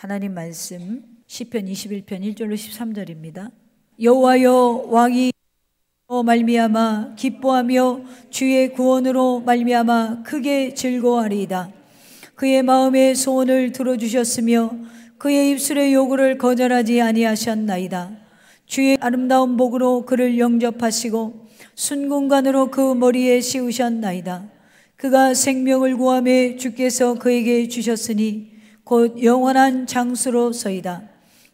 하나님 말씀 시편 21편 1절로 13절입니다. 여호와여, 왕이 말미암아 기뻐하며 주의 구원으로 말미암아 크게 즐거워하리이다. 그의 마음의 소원을 들어주셨으며 그의 입술의 요구를 거절하지 아니하셨나이다. 주의 아름다운 복으로 그를 영접하시고 순금관으로 그 머리에 씌우셨나이다. 그가 생명을 구하며 주께서 그에게 주셨으니 곧 영원한 장수로서이다.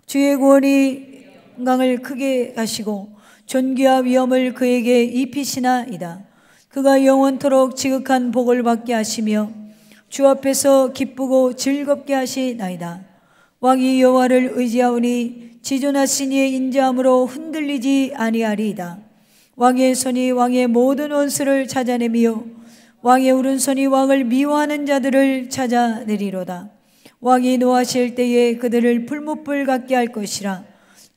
주의 구원이 영광을 크게 가시고 존귀와 위엄을 그에게 입히시나이다. 그가 영원토록 지극한 복을 받게 하시며 주 앞에서 기쁘고 즐겁게 하시나이다. 왕이 여호와를 의지하오니 지존하신 이의 인자함으로 흔들리지 아니하리이다. 왕의 손이 왕의 모든 원수를 찾아내며 왕의 오른손이 왕을 미워하는 자들을 찾아내리로다. 왕이 노하실 때에 그들을 풀무불 같게 할 것이라.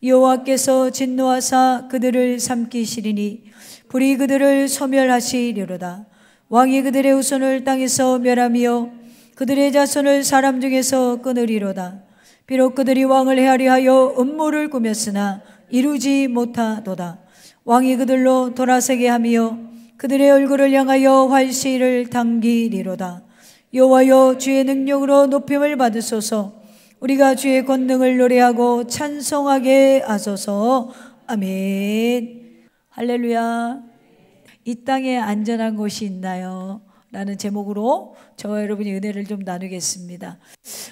여호와께서 진노하사 그들을 삼키시리니 불이 그들을 소멸하시리로다. 왕이 그들의 후손을 땅에서 멸하며 그들의 자손을 사람 중에서 끊으리로다. 비록 그들이 왕을 헤아려 하여 음모를 꾸몄으나 이루지 못하도다. 왕이 그들로 돌아서게 하며 그들의 얼굴을 향하여 활시를 당기리로다. 여호와여, 주의 능력으로 높임을 받으소서. 우리가 주의 권능을 노래하고 찬송하게 하소서. 아멘. 할렐루야. 이 땅에 안전한 곳이 있나요? 라는 제목으로 저와 여러분이 은혜를 좀 나누겠습니다.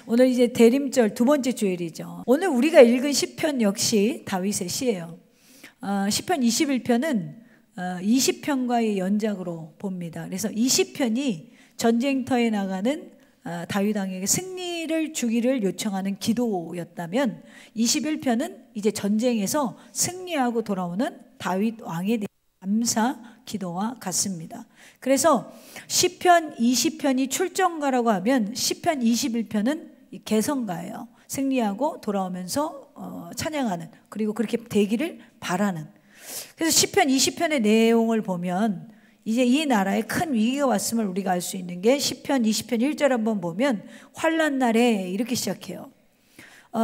오늘 이제 대림절 두 번째 주일이죠. 오늘 우리가 읽은 시편 역시 다윗의 시예요. 시편 21편은 20편과의 연작으로 봅니다. 그래서 20편이 전쟁터에 나가는 다윗 왕에게 승리를 주기를 요청하는 기도였다면 21편은 이제 전쟁에서 승리하고 돌아오는 다윗 왕에 대한 감사 기도와 같습니다. 그래서 시편 20편이 출정가라고 하면 시편 21편은 개성가예요. 승리하고 돌아오면서 찬양하는, 그리고 그렇게 되기를 바라는. 그래서 시편 20편의 내용을 보면 이제 이 나라에 큰 위기가 왔음을 우리가 알 수 있는 게 시편 20편 1절 한번 보면 환난 날에 이렇게 시작해요.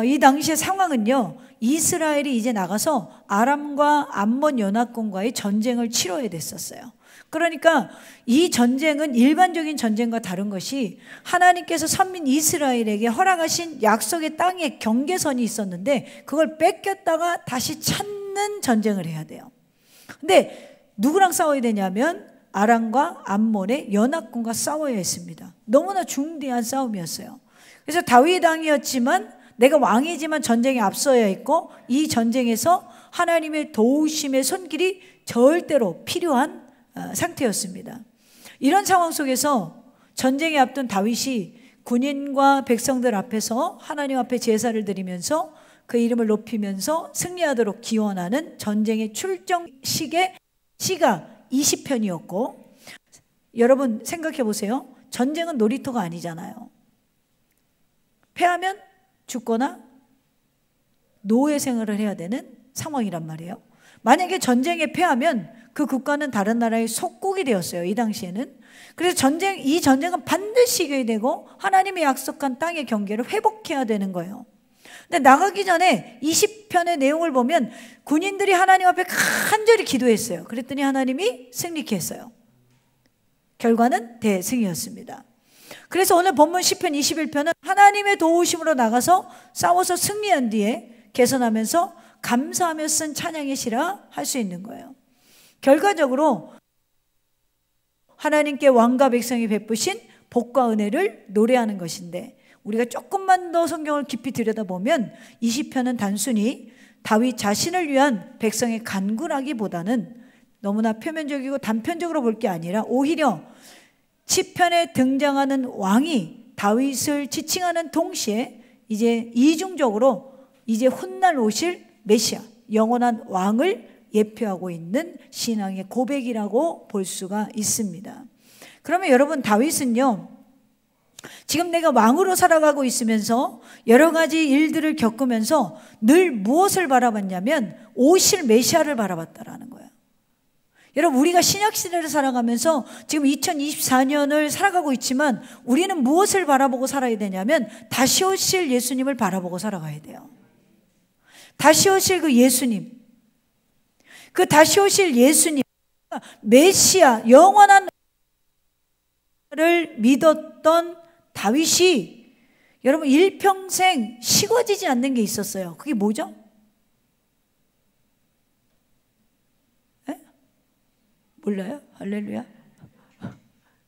이 당시의 상황은요, 이스라엘이 이제 나가서 아람과 암몬 연합군과의 전쟁을 치러야 됐었어요. 그러니까 이 전쟁은 일반적인 전쟁과 다른 것이 하나님께서 선민 이스라엘에게 허락하신 약속의 땅에 경계선이 있었는데 그걸 뺏겼다가 다시 찾는 전쟁을 해야 돼요. 근데 누구랑 싸워야 되냐면 아람과 암몬의 연합군과 싸워야 했습니다. 너무나 중대한 싸움이었어요. 그래서 다윗 왕이었지만, 내가 왕이지만 전쟁에 앞서야 했고, 이 전쟁에서 하나님의 도우심의 손길이 절대로 필요한 상태였습니다. 이런 상황 속에서 전쟁에 앞둔 다윗이 군인과 백성들 앞에서 하나님 앞에 제사를 드리면서 그 이름을 높이면서 승리하도록 기원하는 전쟁의 출정식의 시가 20편이었고, 여러분 생각해 보세요. 전쟁은 놀이터가 아니잖아요. 패하면 죽거나 노예 생활을 해야 되는 상황이란 말이에요. 만약에 전쟁에 패하면 그 국가는 다른 나라의 속국이 되었어요, 이 당시에는. 그래서 이 전쟁은 반드시 이겨야 되고 하나님의 약속한 땅의 경계를 회복해야 되는 거예요. 근데 나가기 전에 20편의 내용을 보면 군인들이 하나님 앞에 간절히 기도했어요. 그랬더니 하나님이 승리케 했어요. 결과는 대승이었습니다. 그래서 오늘 본문 시편 21편은 하나님의 도우심으로 나가서 싸워서 승리한 뒤에 개선하면서 감사하며 쓴 찬양의 시라 할 수 있는 거예요. 결과적으로 하나님께 왕과 백성이 베푸신 복과 은혜를 노래하는 것인데, 우리가 조금만 더 성경을 깊이 들여다보면 20편은 단순히 다윗 자신을 위한 백성의 간구라기보다는 너무나 표면적이고 단편적으로 볼 게 아니라 오히려 시편에 등장하는 왕이 다윗을 지칭하는 동시에 이제 이중적으로 이제 훗날 오실 메시아, 영원한 왕을 예표하고 있는 신앙의 고백이라고 볼 수가 있습니다. 그러면 여러분, 다윗은요, 지금 내가 왕으로 살아가고 있으면서 여러 가지 일들을 겪으면서 늘 무엇을 바라봤냐면 오실 메시아를 바라봤다라는 거예요. 여러분, 우리가 신약시대를 살아가면서 지금 2024년을 살아가고 있지만 우리는 무엇을 바라보고 살아야 되냐면 다시 오실 예수님을 바라보고 살아가야 돼요. 다시 오실 그 예수님, 그 다시 오실 예수님, 메시아, 영원한 를 믿었던 다윗이 여러분 일평생 식어지지 않는 게 있었어요. 그게 뭐죠? 에? 몰라요? 할렐루야.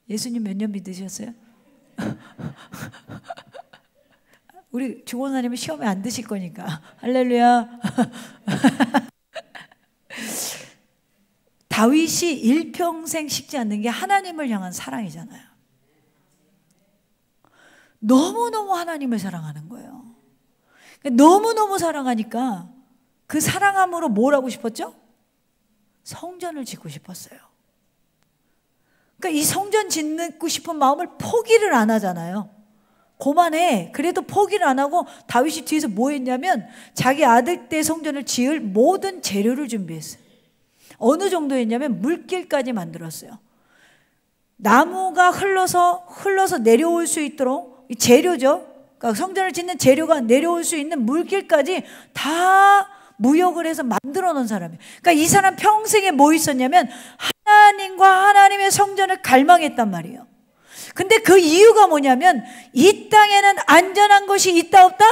예수님 몇 년 믿으셨어요? 우리 주권사님은 시험에 안 드실 거니까. 할렐루야. 다윗이 일평생 식지 않는 게 하나님을 향한 사랑이잖아요. 너무너무 하나님을 사랑하는 거예요. 너무너무 사랑하니까 그 사랑함으로 뭘 하고 싶었죠? 성전을 짓고 싶었어요. 그러니까 이 성전 짓고 싶은 마음을 포기를 안 하잖아요. 고만해. 그래도 포기를 안 하고 다윗이 뒤에서 뭐 했냐면 자기 아들 때 성전을 지을 모든 재료를 준비했어요. 어느 정도 했냐면 물길까지 만들었어요. 나무가 흘러서 내려올 수 있도록 이 재료죠. 그러니까 성전을 짓는 재료가 내려올 수 있는 물길까지 다 무역을 해서 만들어 놓은 사람이에요. 그러니까 이 사람 평생에 뭐 있었냐면 하나님과 하나님의 성전을 갈망했단 말이에요. 근데 그 이유가 뭐냐면 이 땅에는 안전한 것이 있다 없다?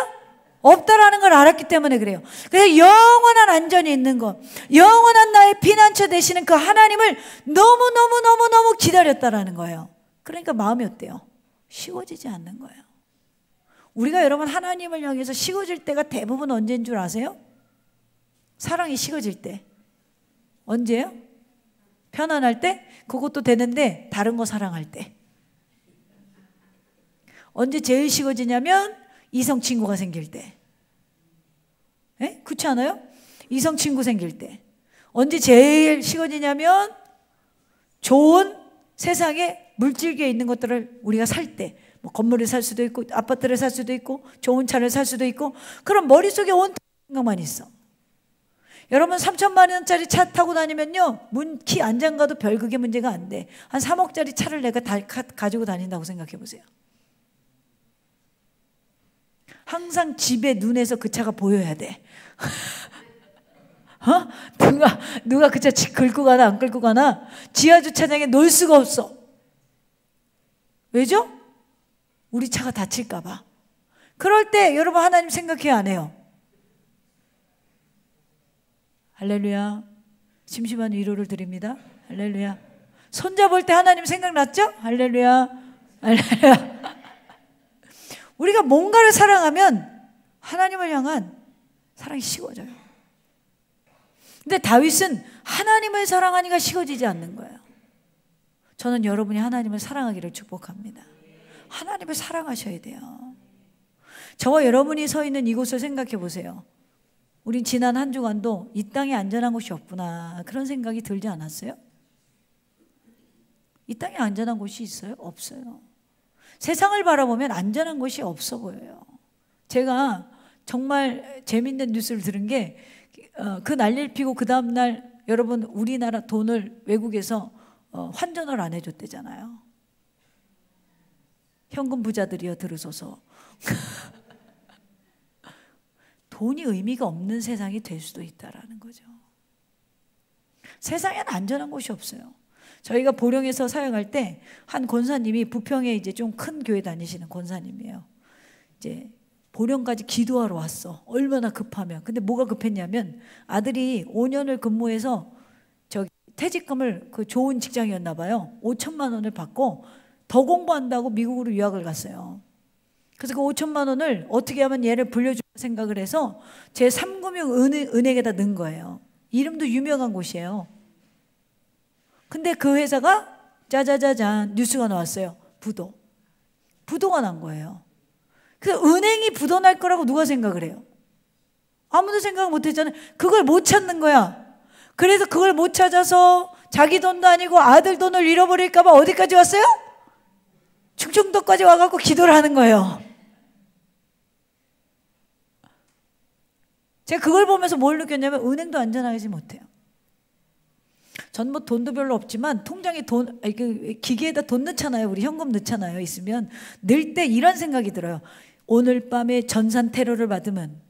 없다라는 걸 알았기 때문에 그래요. 그래서 영원한 안전이 있는 것, 영원한 나의 피난처 되시는 그 하나님을 너무너무 기다렸다라는 거예요. 그러니까 마음이 어때요? 식어지지 않는 거예요. 우리가 여러분 하나님을 향해서 식어질 때가 대부분 언제인 줄 아세요? 사랑이 식어질 때. 언제예요? 편안할 때? 그것도 되는데 다른 거 사랑할 때. 언제 제일 식어지냐면 이성 친구가 생길 때. 에? 그렇지 않아요? 이성 친구 생길 때. 언제 제일 식어지냐면 좋은 세상에 물질계에 있는 것들을 우리가 살 때. 뭐 건물을 살 수도 있고 아파트를 살 수도 있고 좋은 차를 살 수도 있고 그럼 머릿속에 온통 생각만 있어. 여러분 3천만 원짜리 차 타고 다니면요 키 안 잠가도 별 그게 문제가 안 돼. 한 3억짜리 차를 내가 가지고 다닌다고 생각해 보세요. 항상 집에 눈에서 그 차가 보여야 돼. 어? 누가 그 차 긁고 가나 안 긁고 가나 지하 주차장에 놓을 수가 없어. 왜죠? 우리 차가 다칠까 봐. 그럴 때 여러분 하나님 생각해야 안 해요? 할렐루야. 심심한 위로를 드립니다. 할렐루야. 손잡을 때 하나님 생각났죠? 할렐루야. 할렐루야. 우리가 뭔가를 사랑하면 하나님을 향한 사랑이 식어져요. 근데 다윗은 하나님을 사랑하니까 식어지지 않는 거예요. 저는 여러분이 하나님을 사랑하기를 축복합니다. 하나님을 사랑하셔야 돼요. 저와 여러분이 서 있는 이곳을 생각해 보세요. 우린 지난 한 주간도 이 땅에 안전한 곳이 없구나 그런 생각이 들지 않았어요? 이 땅에 안전한 곳이 있어요? 없어요. 세상을 바라보면 안전한 곳이 없어 보여요. 제가 정말 재밌는 뉴스를 들은 게 그 난리를 피고 그 다음날 여러분 우리나라 돈을 외국에서 환전을 안 해줬대잖아요. 현금 부자들이여 들으소서. 돈이 의미가 없는 세상이 될 수도 있다라는 거죠. 세상에는 안전한 곳이 없어요. 저희가 보령에서 사역할 때 한 권사님이 부평에 이제 좀 큰 교회 다니시는 권사님이에요. 이제 보령까지 기도하러 왔어. 얼마나 급하면. 근데 뭐가 급했냐면 아들이 5년을 근무해서 퇴직금을 그 좋은 직장이었나 봐요. 5천만 원을 받고 더 공부한다고 미국으로 유학을 갔어요. 그래서 그 5천만 원을 어떻게 하면 얘를 불려줄 생각을 해서 제3금융 은행에다 넣은 거예요. 이름도 유명한 곳이에요. 근데 그 회사가 짜자자잔 뉴스가 나왔어요. 부도가 난 거예요. 그래서 은행이 부도 날 거라고 누가 생각을 해요? 아무도 생각 못 했잖아요. 그걸 못 찾는 거야. 그래서 그걸 못 찾아서 자기 돈도 아니고 아들 돈을 잃어버릴까 봐 어디까지 왔어요? 충청도까지 와갖고 기도를 하는 거예요. 제가 그걸 보면서 뭘 느꼈냐면 은행도 안전하지 못해요. 전 뭐 돈도 별로 없지만 통장에 돈, 기계에다 돈 넣잖아요. 우리 현금 넣잖아요. 있으면 넣을 때 이런 생각이 들어요. 오늘 밤에 전산 테러를 받으면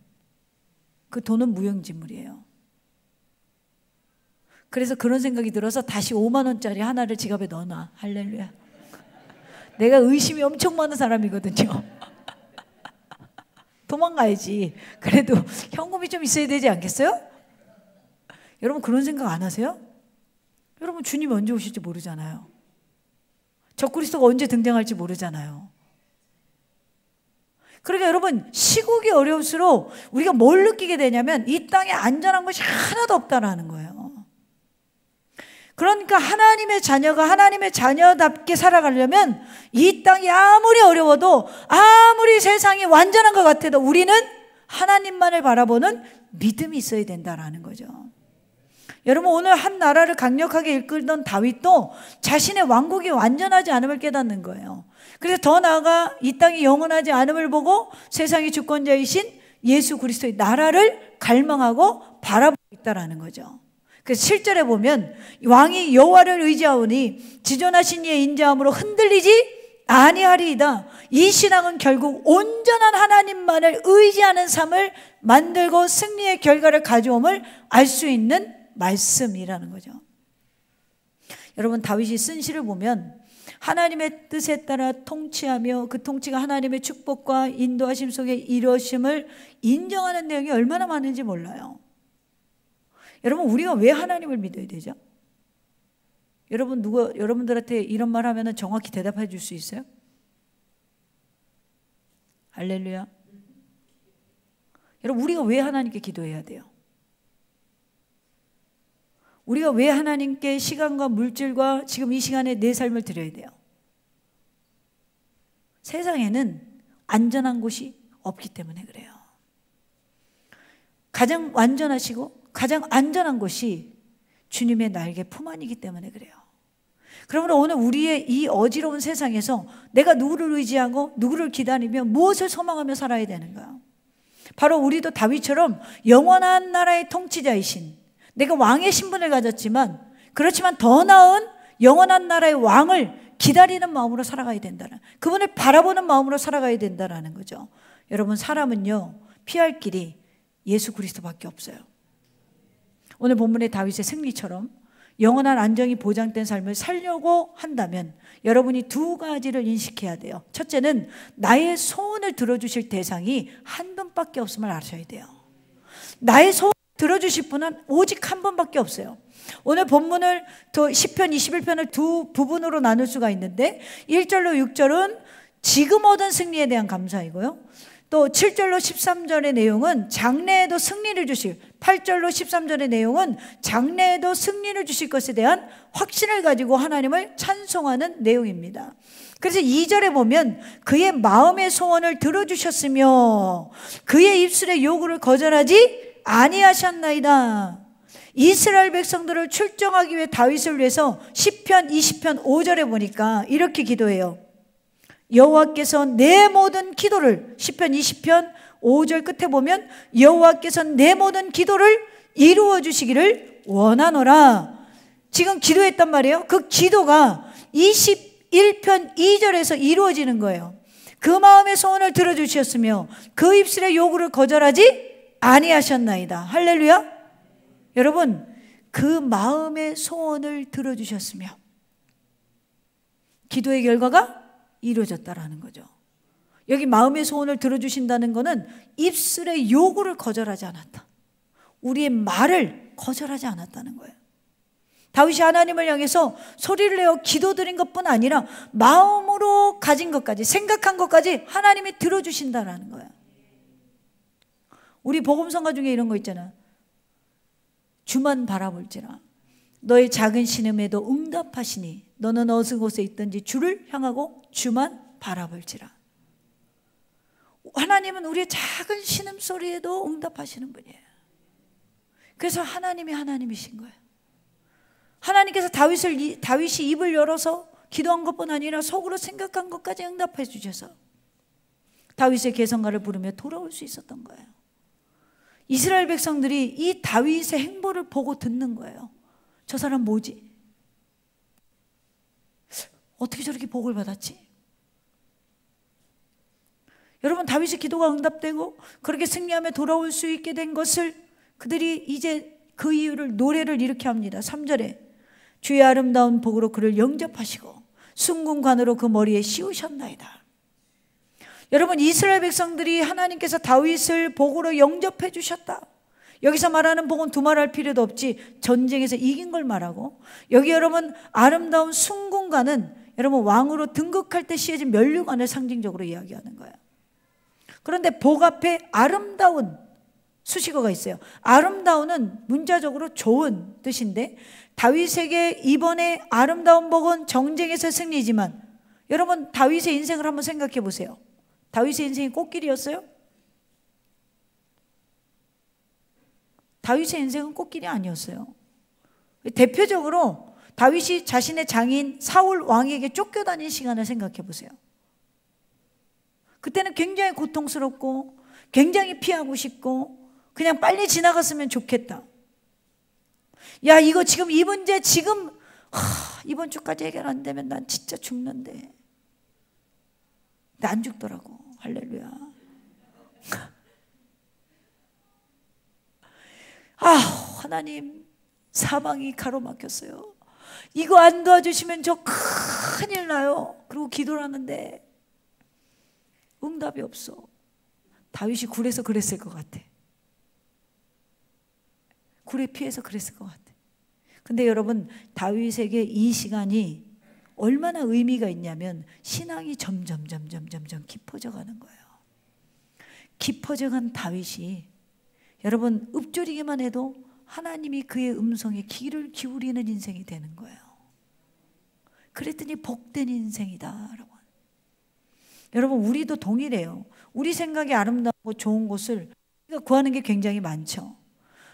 그 돈은 무용지물이에요. 그래서 그런 생각이 들어서 다시 5만 원짜리 하나를 지갑에 넣어놔. 할렐루야. 내가 의심이 엄청 많은 사람이거든요. 도망가야지. 그래도 현금이 좀 있어야 되지 않겠어요? 여러분 그런 생각 안 하세요? 여러분 주님 언제 오실지 모르잖아요. 적그리스도가 언제 등장할지 모르잖아요. 그러니까 여러분 시국이 어려울수록 우리가 뭘 느끼게 되냐면 이 땅에 안전한 것이 하나도 없다라는 거예요. 그러니까 하나님의 자녀가 하나님의 자녀답게 살아가려면 이 땅이 아무리 어려워도 아무리 세상이 완전한 것 같아도 우리는 하나님만을 바라보는 믿음이 있어야 된다라는 거죠. 여러분 오늘 한 나라를 강력하게 이끌던 다윗도 자신의 왕국이 완전하지 않음을 깨닫는 거예요. 그래서 더 나아가 이 땅이 영원하지 않음을 보고 세상의 주권자이신 예수 그리스도의 나라를 갈망하고 바라보고 있다라는 거죠. 그래서 7절에 보면 왕이 여호와를 의지하오니 지존하신 이의 인자함으로 흔들리지 아니하리이다. 이 신앙은 결국 온전한 하나님만을 의지하는 삶을 만들고 승리의 결과를 가져옴을 알 수 있는 말씀이라는 거죠. 여러분 다윗이 쓴 시를 보면 하나님의 뜻에 따라 통치하며 그 통치가 하나님의 축복과 인도하심 속에 이루어짐을 인정하는 내용이 얼마나 많은지 몰라요. 여러분 우리가 왜 하나님을 믿어야 되죠? 여러분들한테 이런 말 하면 정확히 대답해 줄 수 있어요? 할렐루야. 여러분 우리가 왜 하나님께 기도해야 돼요? 우리가 왜 하나님께 시간과 물질과 지금 이 시간에 내 삶을 드려야 돼요? 세상에는 안전한 곳이 없기 때문에 그래요. 가장 완전하시고 가장 안전한 곳이 주님의 날개 품 안이기 때문에 그래요. 그러므로 오늘 우리의 이 어지러운 세상에서 내가 누구를 의지하고 누구를 기다리며 무엇을 소망하며 살아야 되는가? 바로 우리도 다윗처럼 영원한 나라의 통치자이신 내가 왕의 신분을 가졌지만 그렇지만 더 나은 영원한 나라의 왕을 기다리는 마음으로 살아가야 된다는, 그분을 바라보는 마음으로 살아가야 된다는 거죠. 여러분 사람은요 피할 길이 예수 그리스도밖에 없어요. 오늘 본문의 다윗의 승리처럼 영원한 안정이 보장된 삶을 살려고 한다면 여러분이 두 가지를 인식해야 돼요. 첫째는 나의 소원을 들어주실 대상이 한 분밖에 없음을 아셔야 돼요. 나의 소원을 들어주실 분은 오직 한 분밖에 없어요. 오늘 본문을 시편 21편을 두 부분으로 나눌 수가 있는데 1절로 6절은 지금 얻은 승리에 대한 감사이고요. 또 7절로 13절의 내용은 장래에도 승리를 주실, 8절로 13절의 내용은 장래에도 승리를 주실 것에 대한 확신을 가지고 하나님을 찬송하는 내용입니다. 그래서 2절에 보면 그의 마음의 소원을 들어주셨으며 그의 입술의 요구를 거절하지 아니하셨나이다. 이스라엘 백성들을 출정하기 위해 다윗을 위해서 시편 20편 5절에 보니까 이렇게 기도해요. 여호와께서 내 모든 기도를, 시편 20편 5절 끝에 보면 여호와께서 내 모든 기도를 이루어 주시기를 원하노라. 지금 기도했단 말이에요. 그 기도가 21편 2절에서 이루어지는 거예요. 그 마음의 소원을 들어주셨으며 그 입술의 요구를 거절하지 아니하셨나이다. 할렐루야. 여러분 그 마음의 소원을 들어주셨으며 기도의 결과가 이루어졌다라는 거죠. 여기 마음의 소원을 들어주신다는 것은 입술의 요구를 거절하지 않았다. 우리의 말을 거절하지 않았다는 거예요. 다윗이 하나님을 향해서 소리를 내어 기도드린 것뿐 아니라 마음으로 가진 것까지, 생각한 것까지 하나님이 들어주신다라는 거예요. 우리 복음성가 중에 이런 거 있잖아. 주만 바라볼지라 너의 작은 신음에도 응답하시니 너는 어느 곳에 있든지 주를 향하고 주만 바라볼지라. 하나님은 우리의 작은 신음소리에도 응답하시는 분이에요. 그래서 하나님이 하나님이신 거예요. 하나님께서 다윗이 입을 열어서 기도한 것뿐 아니라 속으로 생각한 것까지 응답해 주셔서 다윗의 개성가를 부르며 돌아올 수 있었던 거예요. 이스라엘 백성들이 이 다윗의 행보를 보고 듣는 거예요. 저 사람 뭐지? 어떻게 저렇게 복을 받았지? 여러분, 다윗의 기도가 응답되고 그렇게 승리하며 돌아올 수 있게 된 것을 그들이 이제 그 이유를 노래를 이렇게 합니다. 3절에 주의 아름다운 복으로 그를 영접하시고 순궁관으로 그 머리에 씌우셨나이다. 여러분, 이스라엘 백성들이 하나님께서 다윗을 복으로 영접해 주셨다. 여기서 말하는 복은 두말할 필요도 없지, 전쟁에서 이긴 걸 말하고, 여기 여러분 아름다운 순궁관은 여러분 왕으로 등극할 때 씌워진 면류관을 상징적으로 이야기하는 거예요. 그런데 복 앞에 아름다운 수식어가 있어요. 아름다운은 문자적으로 좋은 뜻인데, 다윗에게 이번에 아름다운 복은 정쟁에서 승리지만, 여러분 다윗의 인생을 한번 생각해 보세요. 다윗의 인생이 꽃길이었어요? 다윗의 인생은 꽃길이 아니었어요. 대표적으로 다윗이 자신의 장인 사울 왕에게 쫓겨다닌 시간을 생각해 보세요. 그때는 굉장히 고통스럽고 굉장히 피하고 싶고 그냥 빨리 지나갔으면 좋겠다. 야, 이거 지금 이 문제 지금 이번 주까지 해결 안 되면 난 진짜 죽는데. 근데 안 죽더라고. 할렐루야. 하나님, 사방이 가로막혔어요. 이거 안 도와주시면 저 큰일 나요. 그리고 기도를 하는데 응답이 없어. 다윗이 굴에서 그랬을 것 같아. 굴에 피해서 그랬을 것 같아. 근데 여러분, 다윗에게 이 시간이 얼마나 의미가 있냐면 신앙이 점점 깊어져 가는 거예요. 깊어져 간 다윗이 여러분 읊조리기만 해도 하나님이 그의 음성에 귀를 기울이는 인생이 되는 거예요. 그랬더니 복된 인생이다라고. 여러분, 우리도 동일해요. 우리 생각이 아름답고 좋은 것을 우리가 구하는 게 굉장히 많죠.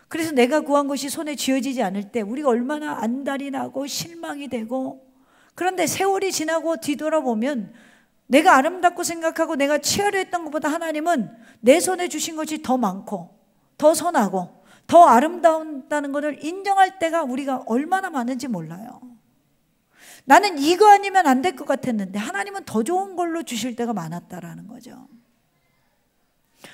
그래서 내가 구한 것이 손에 쥐어지지 않을 때 우리가 얼마나 안달이 나고 실망이 되고, 그런데 세월이 지나고 뒤돌아보면 내가 아름답고 생각하고 내가 취하려 했던 것보다 하나님은 내 손에 주신 것이 더 많고 더 선하고 더 아름다운다는 것을 인정할 때가 우리가 얼마나 많은지 몰라요. 나는 이거 아니면 안 될 것 같았는데 하나님은 더 좋은 걸로 주실 때가 많았다라는 거죠.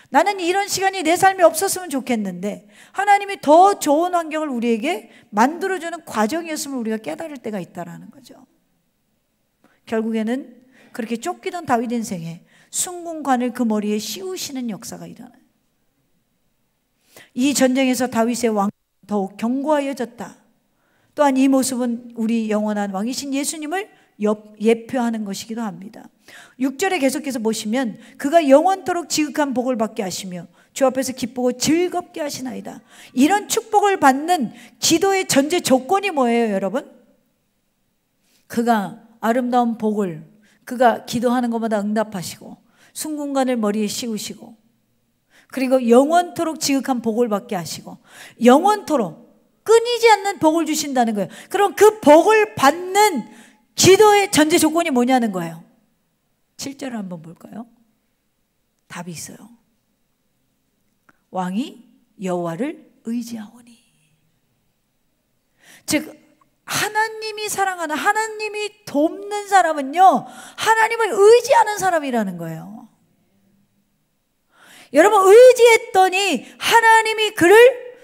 나는 이런 시간이 내 삶에 없었으면 좋겠는데 하나님이 더 좋은 환경을 우리에게 만들어주는 과정이었음을 우리가 깨달을 때가 있다라는 거죠. 결국에는 그렇게 쫓기던 다윗 인생에 순궁관을 그 머리에 씌우시는 역사가 일어나요. 이 전쟁에서 다윗의 왕이 더욱 견고하여졌다. 또한 이 모습은 우리 영원한 왕이신 예수님을 예표하는 것이기도 합니다. 6절에 계속해서 보시면 그가 영원토록 지극한 복을 받게 하시며 주 앞에서 기쁘고 즐겁게 하시나이다. 이런 축복을 받는 기도의 전제 조건이 뭐예요, 여러분? 그가 아름다운 복을, 그가 기도하는 것마다 응답하시고 순궁관을 머리에 씌우시고 그리고 영원토록 지극한 복을 받게 하시고 영원토록 끊이지 않는 복을 주신다는 거예요. 그럼 그 복을 받는 기도의 전제 조건이 뭐냐는 거예요. 7절을 한번 볼까요? 답이 있어요. 왕이 여호와를 의지하오니. 즉 하나님이 사랑하는, 하나님이 돕는 사람은요 하나님을 의지하는 사람이라는 거예요. 여러분, 의지했더니 하나님이 그를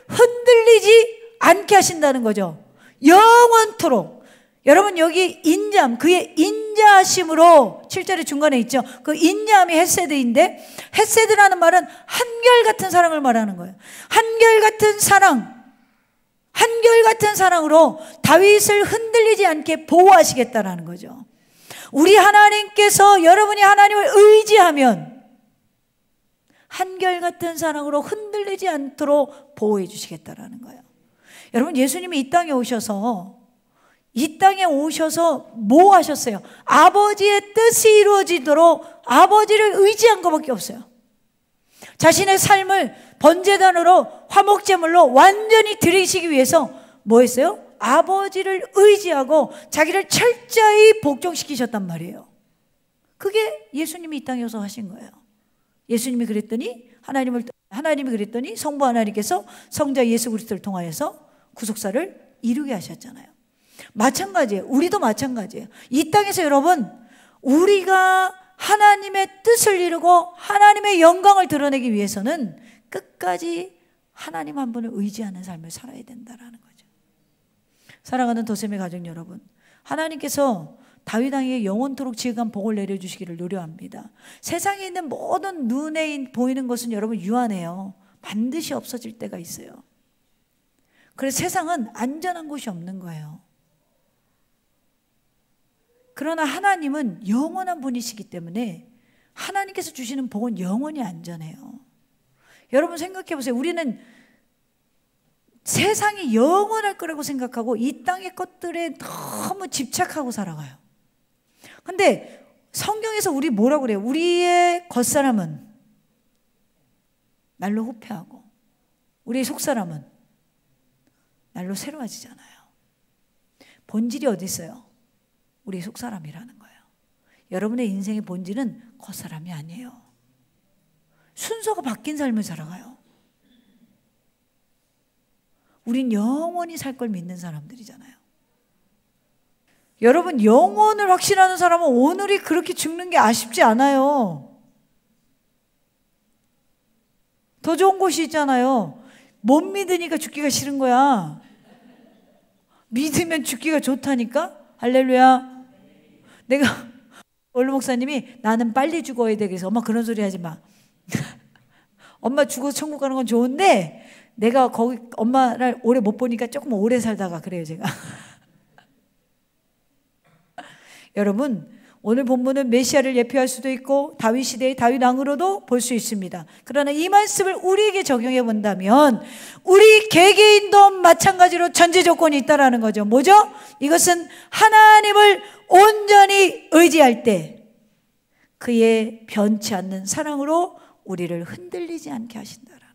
흔들리지 않게 하신다는 거죠. 영원토록. 여러분, 여기 인자함, 그의 인자하심으로 7절의 중간에 있죠. 그 인자함이 헤세드인데, 헤세드라는 말은 한결같은 사랑을 말하는 거예요. 한결같은 사랑, 한결같은 사랑으로 다윗을 흔들리지 않게 보호하시겠다라는 거죠. 우리 하나님께서 여러분이 하나님을 의지하면 한결같은 사랑으로 흔들리지 않도록 보호해 주시겠다라는 거예요. 여러분, 예수님이 이 땅에 오셔서 뭐 하셨어요? 아버지의 뜻이 이루어지도록 아버지를 의지한 것밖에 없어요. 자신의 삶을 번제단으로 화목제물로 완전히 드리시기 위해서 뭐 했어요? 아버지를 의지하고 자기를 철저히 복종시키셨단 말이에요. 그게 예수님이 이 땅에 오셔서 하신 거예요. 예수님이 그랬더니 하나님이 그랬더니 성부 하나님께서 성자 예수 그리스도를 통하여서 구속사를 이루게 하셨잖아요. 마찬가지예요. 우리도 마찬가지예요. 이 땅에서 여러분, 우리가 하나님의 뜻을 이루고 하나님의 영광을 드러내기 위해서는 끝까지 하나님 한 분을 의지하는 삶을 살아야 된다는 거죠. 사랑하는 도sem의 가족 여러분, 하나님께서 다윗 왕에게 영원토록 지극한 복을 내려주시기를 노려합니다. 세상에 있는 모든 눈에 보이는 것은 여러분 유한해요. 반드시 없어질 때가 있어요. 그래서 세상은 안전한 곳이 없는 거예요. 그러나 하나님은 영원한 분이시기 때문에 하나님께서 주시는 복은 영원히 안전해요. 여러분 생각해 보세요. 우리는 세상이 영원할 거라고 생각하고 이 땅의 것들에 너무 집착하고 살아가요. 근데 성경에서 우리 뭐라고 그래요? 우리의 겉사람은 날로 후패하고 우리의 속사람은 날로 새로워지잖아요. 본질이 어디 있어요? 우리 속사람이라는 거예요. 여러분의 인생의 본질은 겉사람이 아니에요. 순서가 바뀐 삶을 살아가요. 우린 영원히 살 걸 믿는 사람들이잖아요. 여러분, 영원을 확신하는 사람은 오늘이 그렇게 죽는 게 아쉽지 않아요. 더 좋은 곳이 있잖아요. 못 믿으니까 죽기가 싫은 거야. 믿으면 죽기가 좋다니까? 할렐루야. 내가 원로 목사님이 나는 빨리 죽어야 되겠어. 엄마 그런 소리 하지 마. 엄마 죽어서 천국 가는 건 좋은데 내가 거기 엄마를 오래 못 보니까 조금 오래 살다가 그래요 제가. 여러분, 오늘 본문은 메시아를 예표할 수도 있고 다윗 시대의 다윗 왕으로도 볼 수 있습니다. 그러나 이 말씀을 우리에게 적용해 본다면 우리 개개인도 마찬가지로 전제 조건이 있다라는 거죠. 뭐죠? 이것은 하나님을 온전히 의지할 때 그의 변치 않는 사랑으로 우리를 흔들리지 않게 하신다라는.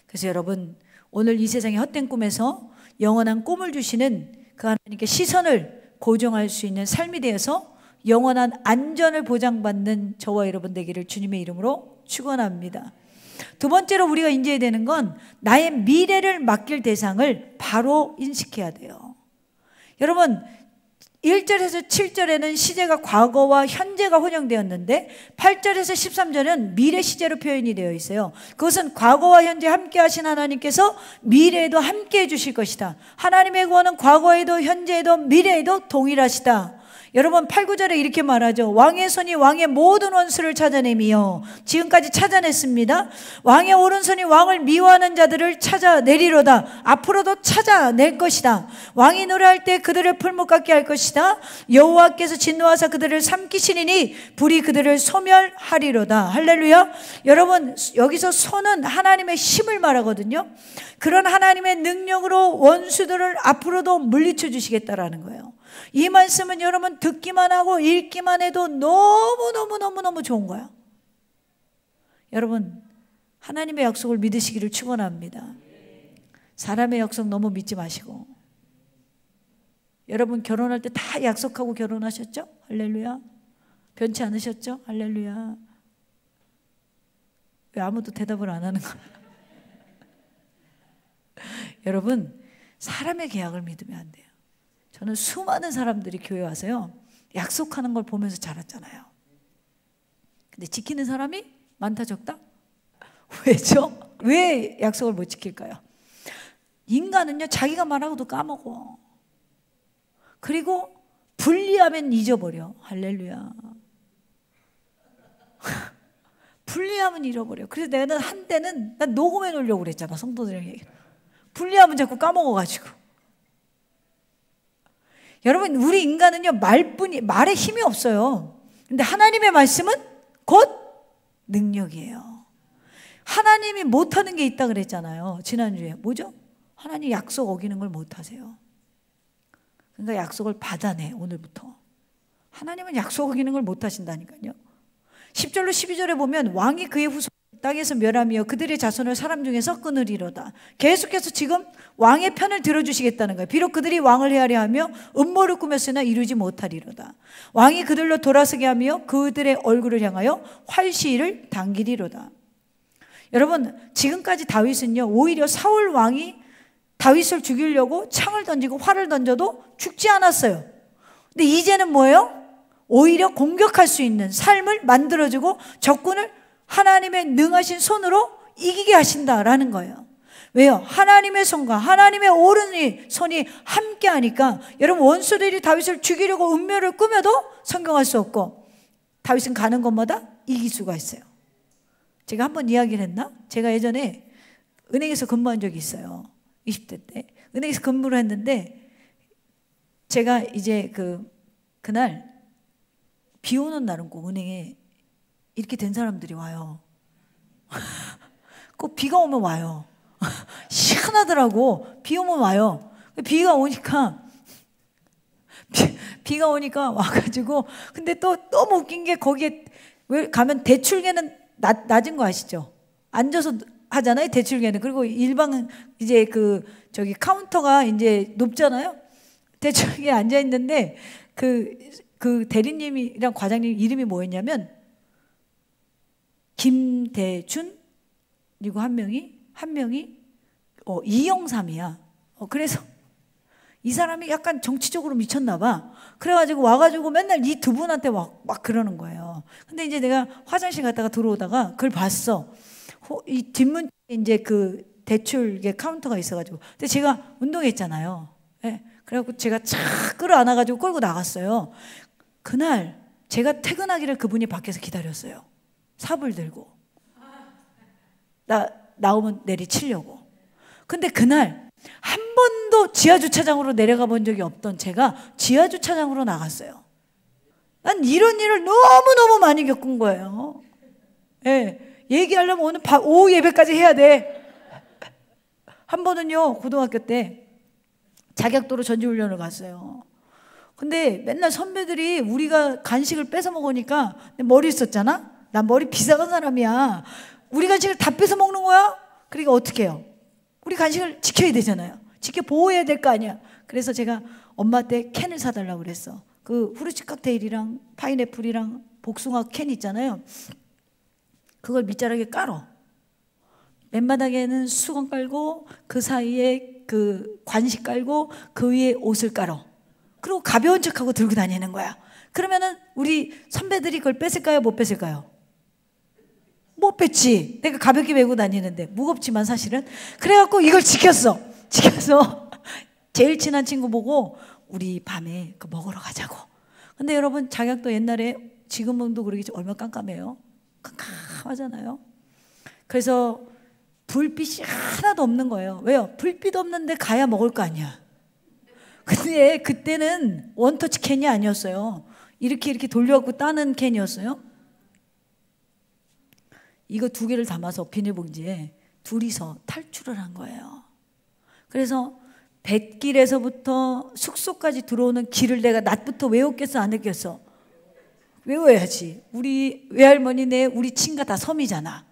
그래서 여러분, 오늘 이 세상의 헛된 꿈에서 영원한 꿈을 주시는 그 하나님께 시선을 고정할 수 있는 삶이 되어서 영원한 안전을 보장받는 저와 여러분 되기를 주님의 이름으로 축원합니다. 두 번째로 우리가 인지해야 되는 건 나의 미래를 맡길 대상을 바로 인식해야 돼요. 여러분, 1절에서 7절에는 시제가 과거와 현재가 혼용되었는데 8절에서 13절은 미래 시제로 표현이 되어 있어요. 그것은 과거와 현재 함께 하신 하나님께서 미래에도 함께 해주실 것이다. 하나님의 구원은 과거에도 현재에도 미래에도 동일하시다. 여러분 8, 9절에 이렇게 말하죠. 왕의 손이 왕의 모든 원수를 찾아내며, 지금까지 찾아냈습니다. 왕의 오른손이 왕을 미워하는 자들을 찾아내리로다. 앞으로도 찾아낼 것이다. 왕이 노래할 때 그들을 풀무 깎게 할 것이다. 여호와께서 진노하사 그들을 삼키시리니 불이 그들을 소멸하리로다. 할렐루야. 여러분, 여기서 손은 하나님의 힘을 말하거든요. 그런 하나님의 능력으로 원수들을 앞으로도 물리쳐 주시겠다라는 거예요. 이 말씀은 여러분 듣기만 하고 읽기만 해도 너무너무 좋은 거야. 여러분, 하나님의 약속을 믿으시기를 축원합니다. 사람의 약속 너무 믿지 마시고. 여러분 결혼할 때 다 약속하고 결혼하셨죠? 할렐루야. 변치 않으셨죠? 할렐루야. 왜 아무도 대답을 안 하는 거야? 여러분, 사람의 계약을 믿으면 안 돼요. 저는 수많은 사람들이 교회 와서요 약속하는 걸 보면서 자랐잖아요. 근데 지키는 사람이 많다 적다? 왜죠? 왜 약속을 못 지킬까요? 인간은요 자기가 말하고도 까먹어. 그리고 분리하면 잊어버려. 할렐루야. 분리하면 잃어버려. 그래서 내가 한때는 난 녹음해 놓으려고 그랬잖아. 성도들에게 얘기. 분리하면 자꾸 까먹어가지고. 여러분, 우리 인간은요 말에 힘이 없어요. 근데 하나님의 말씀은 곧 능력이에요. 하나님이 못하는 게 있다 그랬잖아요 지난주에. 뭐죠? 하나님 약속 어기는 걸 못하세요. 그러니까 약속을 받아내. 오늘부터 하나님은 약속 어기는 걸 못하신다니까요. 10절로 12절에 보면 왕이 그의 후손 땅에서 멸하며 그들의 자손을 사람 중에서 끊으리로다. 계속해서 지금 왕의 편을 들어주시겠다는 거예요. 비록 그들이 왕을 헤아려 하며 음모를 꾸몄으나 이루지 못하리로다. 왕이 그들로 돌아서게 하며 그들의 얼굴을 향하여 활시위를 당기리로다. 여러분, 지금까지 다윗은요 오히려 사울 왕이 다윗을 죽이려고 창을 던지고 활을 던져도 죽지 않았어요. 근데 이제는 뭐예요? 오히려 공격할 수 있는 삶을 만들어주고 적군을 하나님의 능하신 손으로 이기게 하신다라는 거예요. 왜요? 하나님의 손과 하나님의 오른손이 함께 하니까 여러분, 원수들이 다윗을 죽이려고 음모를 꾸며도 성공할 수 없고 다윗은 가는 곳마다 이길 수가 있어요. 제가 한번 이야기를 했나? 제가 예전에 은행에서 근무한 적이 있어요. 20대 때 은행에서 근무를 했는데, 제가 이제 그날 비 오는 날은 꼭 은행에 이렇게 된 사람들이 와요. 꼭 비가 오면 와요. 시원하더라고. 비 오면 와요. 비가 오니까 와가지고, 근데 또 너무 웃긴 게, 거기에 왜 가면 대출계는 낮은 거 아시죠? 앉아서 하잖아요, 대출계는. 그리고 일방은 이제 저기 카운터가 이제 높잖아요. 대출계에 앉아 있는데 그 대리님이랑 과장님 이름이 뭐였냐면 김대준, 그리고 한 명이 이영삼이야. 그래서 이 사람이 약간 정치적으로 미쳤나 봐. 그래가지고 와가지고 맨날 이 두 분한테 막 그러는 거예요. 근데 이제 내가 화장실 갔다가 들어오다가 그걸 봤어. 이 뒷문 이제 그 대출계 카운터가 있어가지고. 근데 제가 운동했잖아요. 네. 그래갖고 제가 착 끌어안아가지고 끌고 나갔어요. 그날 제가 퇴근하기를 그분이 밖에서 기다렸어요. 삽을 들고. 나오면 내리치려고. 근데 그날 한 번도 지하주차장으로 내려가 본 적이 없던 제가 지하주차장으로 나갔어요. 난 이런 일을 너무너무 많이 겪은 거예요. 예, 얘기하려면 오늘 오후 예배까지 해야 돼. 한 번은요, 고등학교 때 자격도로 전지훈련을 갔어요. 근데 맨날 선배들이 우리가 간식을 뺏어 먹으니까, 머리 썼잖아? 난 머리 비상한 사람이야. 우리 간식을 다 뺏어 먹는 거야? 그러니까 어떻게 해요? 우리 간식을 지켜야 되잖아요. 지켜 보호해야 될 거 아니야. 그래서 제가 엄마한테 캔을 사달라고 그랬어. 그 후르츠 칵테일이랑 파인애플이랑 복숭아 캔 있잖아요. 그걸 밑자락에 깔어. 맨바닥에는 수건 깔고 그 사이에 그 관식 깔고 그 위에 옷을 깔어. 그리고 가벼운 척하고 들고 다니는 거야. 그러면은 우리 선배들이 그걸 뺏을까요? 못 뺏을까요? 못 뺐지. 내가 가볍게 메고 다니는데, 무겁지만 사실은. 그래갖고 이걸 지켰어. 제일 친한 친구 보고 우리 밤에 먹으러 가자고. 근데 여러분, 자격도 옛날에, 지금도 그러겠지, 얼마나 깜깜해요. 깜깜하잖아요. 그래서 불빛이 하나도 없는 거예요. 왜요? 불빛 없는데 가야 먹을 거 아니야. 근데 그때는 원터치 캔이 아니었어요. 이렇게 돌려갖고 따는 캔이었어요. 이거 2개를 담아서 비닐봉지에 둘이서 탈출을 한 거예요. 그래서 뱃길에서부터 숙소까지 들어오는 길을 내가 낮부터 외웠겠어, 안 외웠겠어? 외워야지. 우리 외할머니네, 우리 친가 다 섬이잖아.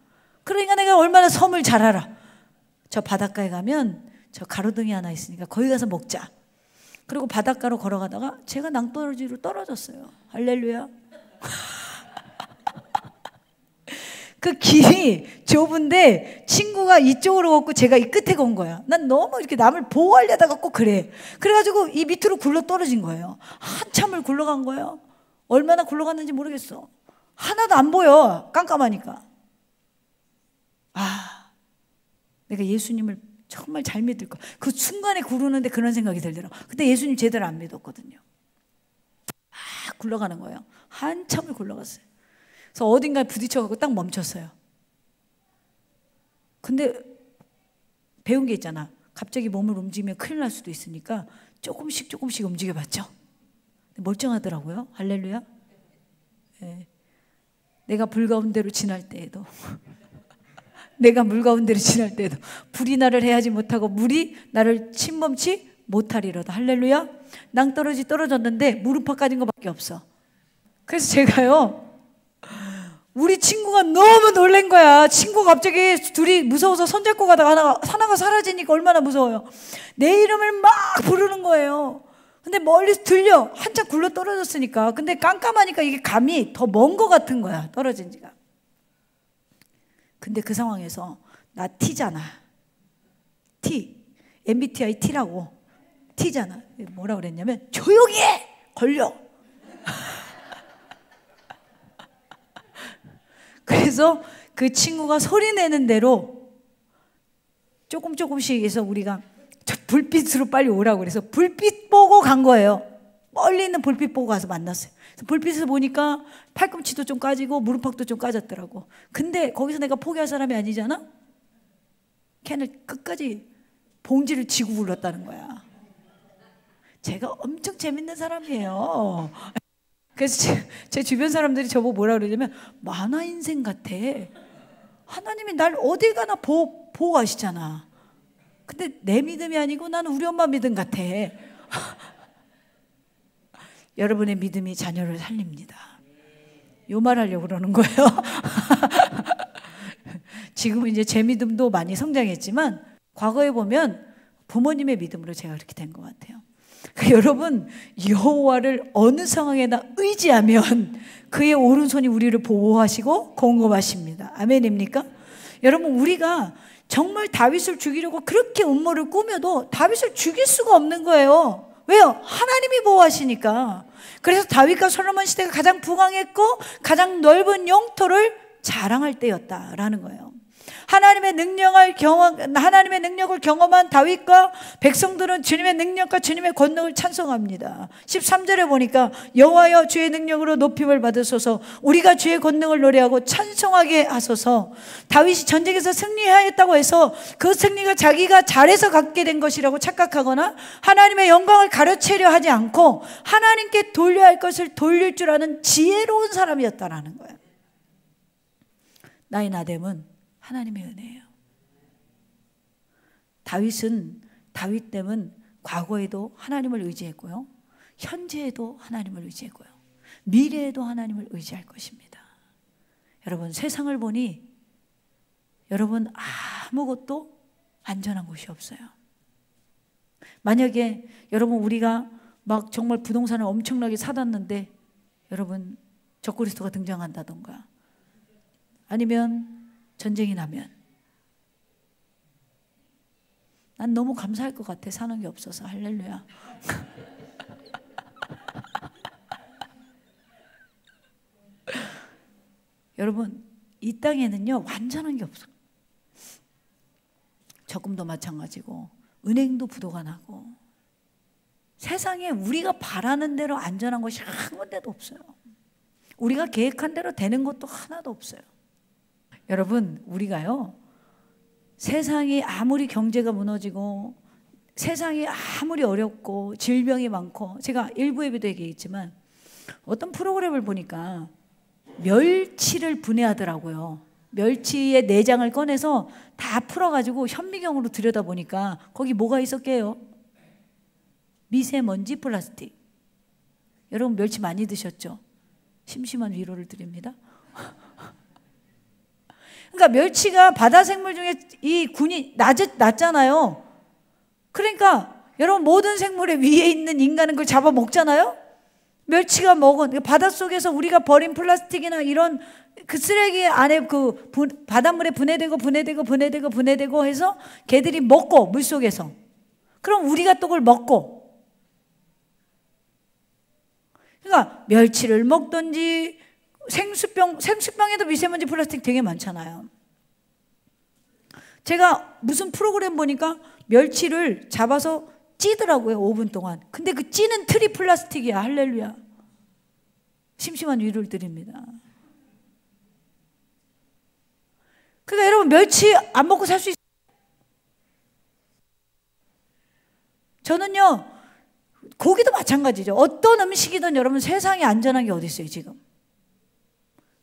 그러니까 내가 얼마나 섬을 잘 알아. 저 바닷가에 가면 저 가로등이 하나 있으니까 거기 가서 먹자. 그리고 바닷가로 걸어가다가 제가 낭떠러지로 떨어졌어요. 할렐루야. 그 길이 좁은데 친구가 이쪽으로 걷고 제가 이 끝에 건 거야. 난 너무 이렇게 남을 보호하려다가 꼭 그래. 그래가지고 이 밑으로 굴러 떨어진 거예요. 한참을 굴러간 거예요. 얼마나 굴러갔는지 모르겠어. 하나도 안 보여. 깜깜하니까. 내가 예수님을 정말 잘 믿을 거. 그 순간에 구르는데 그런 생각이 들더라고. 그때 예수님 제대로 안 믿었거든요. 굴러가는 거예요. 한참을 굴러갔어요. 그래서 어딘가에 부딪혀가지고 딱 멈췄어요. 근데 배운 게 있잖아. 갑자기 몸을 움직이면 큰일 날 수도 있으니까 조금씩 움직여봤죠. 멀쩡하더라고요. 할렐루야. 네. 내가 불 가운데로 지날 때에도 불이 나를 해하지 못하고 물이 나를 침범치 못하리로다. 할렐루야. 낭떠러지 떨어졌는데 무릎팍 까진 것밖에 없어. 그래서 제가요, 우리 친구가 너무 놀란 거야. 친구가 갑자기 둘이 무서워서 손잡고 가다가 하나가 사라지니까 얼마나 무서워요. 내 이름을 막 부르는 거예요. 근데 멀리서 들려. 한참 굴러 떨어졌으니까. 근데 깜깜하니까 이게 감이 더 먼 거 같은 거야, 떨어진 지가. 근데 그 상황에서 나 T잖아. T. MBTI T라고. T잖아. 뭐라 그랬냐면 조용히 해! 걸려. 그래서 그 친구가 소리 내는 대로 조금씩 해서 우리가 저 불빛으로 빨리 오라고 그래서 불빛 보고 간 거예요. 멀리 있는 불빛 보고 가서 만났어요. 그래서 불빛을 보니까 팔꿈치도 좀 까지고 무릎팍도 좀 까졌더라고. 근데 거기서 내가 포기할 사람이 아니잖아. 캔을 끝까지 봉지를 쥐고 불렀다는 거야. 제가 엄청 재밌는 사람이에요. 그래서 제 주변 사람들이 저보고 뭐라 그러냐면 만화 인생 같아. 하나님이 날 어디 가나 보호하시잖아. 근데 내 믿음이 아니고 나는 우리 엄마 믿음 같아. 여러분의 믿음이 자녀를 살립니다. 요 말 하려고 그러는 거예요. 지금은 이제 제 믿음도 많이 성장했지만 과거에 보면 부모님의 믿음으로 제가 그렇게 된 것 같아요. 그러니까 여러분, 여호와를 어느 상황에나 의지하면 그의 오른손이 우리를 보호하시고 공급하십니다. 아멘입니까? 여러분, 우리가 정말 다윗을 죽이려고 그렇게 음모를 꾸며도 다윗을 죽일 수가 없는 거예요. 왜요? 하나님이 보호하시니까. 그래서 다윗과 솔로몬 시대가 가장 부강했고 가장 넓은 영토를 자랑할 때였다라는 거예요. 하나님의 능력을 경험한 다윗과 백성들은 주님의 능력과 주님의 권능을 찬송합니다. 13절에 보니까 여호와여 주의 능력으로 높임을 받으소서, 우리가 주의 권능을 노래하고 찬송하게 하소서. 다윗이 전쟁에서 승리하였다고 해서 그 승리가 자기가 잘해서 갖게 된 것이라고 착각하거나 하나님의 영광을 가로채려 하지 않고 하나님께 돌려야 할 것을 돌릴 줄 아는 지혜로운 사람이었다라는 거예요. 나의 나됨은 하나님의 은혜예요. 다윗은 과거에도 하나님을 의지했고요, 현재에도 하나님을 의지했고요, 미래에도 하나님을 의지할 것입니다. 여러분, 세상을 보니 여러분 아무것도 안전한 곳이 없어요. 만약에 여러분 우리가 막 정말 부동산을 엄청나게 사놨는데 여러분 적그리스도가 등장한다던가 아니면 전쟁이 나면 난 너무 감사할 것 같아. 사는 게 없어서. 할렐루야. 여러분, 이 땅에는요 완전한 게 없어요. 적금도 마찬가지고 은행도 부도가 나고 세상에 우리가 바라는 대로 안전한 것이 한 군데도 없어요. 우리가 계획한 대로 되는 것도 하나도 없어요. 여러분, 우리가요 세상이 아무리 경제가 무너지고 세상이 아무리 어렵고 질병이 많고, 제가 일부 예배도 얘기했지만 어떤 프로그램을 보니까 멸치를 분해하더라고요. 멸치의 내장을 꺼내서 다 풀어가지고 현미경으로 들여다보니까 거기 뭐가 있었게요? 미세먼지 플라스틱. 여러분 멸치 많이 드셨죠? 심심한 위로를 드립니다. 그러니까 멸치가 바다 생물 중에 이 군이 낮잖아요. 그러니까 여러분 모든 생물의 위에 있는 인간은 그걸 잡아 먹잖아요. 멸치가 먹은 바닷속에서 우리가 버린 플라스틱이나 이런 그 쓰레기 안에 그 바닷물에 분해되고 해서 걔들이 먹고 물속에서, 그럼 우리가 또 그걸 먹고, 그러니까 멸치를 먹든지 생수병에도 미세먼지 플라스틱 되게 많잖아요. 제가 무슨 프로그램 보니까 멸치를 잡아서 찌더라고요, 5분 동안. 근데 그 찌는 틀이 플라스틱이야. 할렐루야. 심심한 위로를 드립니다. 그러니까 여러분 멸치 안 먹고 살 수 있어요? 저는요 고기도 마찬가지죠. 어떤 음식이든 여러분 세상에 안전한 게 어디 있어요 지금?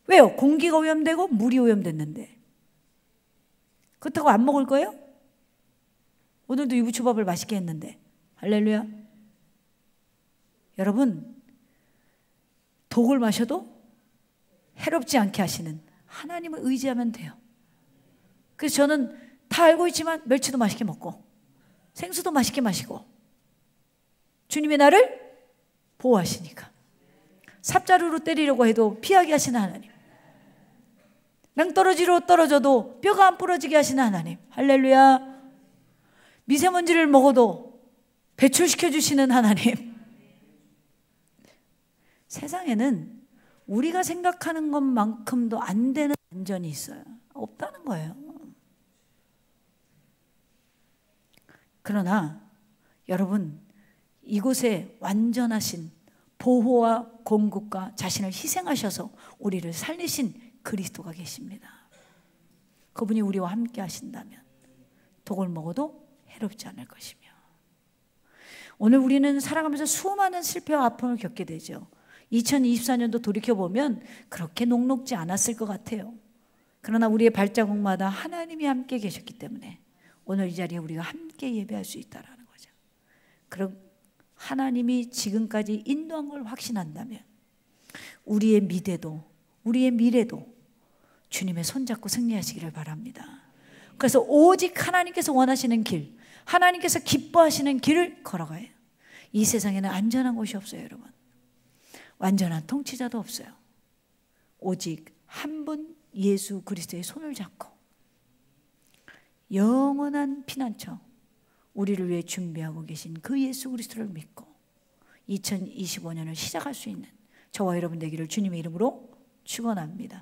왜요? 공기가 오염되고 물이 오염됐는데. 그렇다고 안 먹을 거예요? 오늘도 유부초밥을 맛있게 했는데. 할렐루야. 여러분, 독을 마셔도 해롭지 않게 하시는 하나님을 의지하면 돼요. 그래서 저는 다 알고 있지만 멸치도 맛있게 먹고 생수도 맛있게 마시고 주님이 나를 보호하시니까. 삽자루로 때리려고 해도 피하게 하시는 하나님, 낭떠러지로 떨어져도 뼈가 안 부러지게 하시는 하나님. 할렐루야. 미세먼지를 먹어도 배출시켜 주시는 하나님. 세상에는 우리가 생각하는 것만큼도 안 되는 안전이 있어요. 없다는 거예요. 그러나 여러분, 이곳에 완전하신 보호와 공급과 자신을 희생하셔서 우리를 살리신 그리스도가 계십니다. 그분이 우리와 함께 하신다면 독을 먹어도 해롭지 않을 것이며, 오늘 우리는 살아가면서 수많은 실패와 아픔을 겪게 되죠. 2024년도 돌이켜보면 그렇게 녹록지 않았을 것 같아요. 그러나 우리의 발자국마다 하나님이 함께 계셨기 때문에 오늘 이 자리에 우리가 함께 예배할 수 있다는 거죠. 그럼 하나님이 지금까지 인도한 걸 확신한다면 우리의 미래도 주님의 손잡고 승리하시기를 바랍니다. 그래서 오직 하나님께서 원하시는 길, 하나님께서 기뻐하시는 길을 걸어가요. 이 세상에는 안전한 곳이 없어요, 여러분. 완전한 통치자도 없어요. 오직 한 분 예수 그리스도의 손을 잡고 영원한 피난처, 우리를 위해 준비하고 계신 그 예수 그리스도를 믿고 2025년을 시작할 수 있는 저와 여러분 되기를 주님의 이름으로 축원합니다.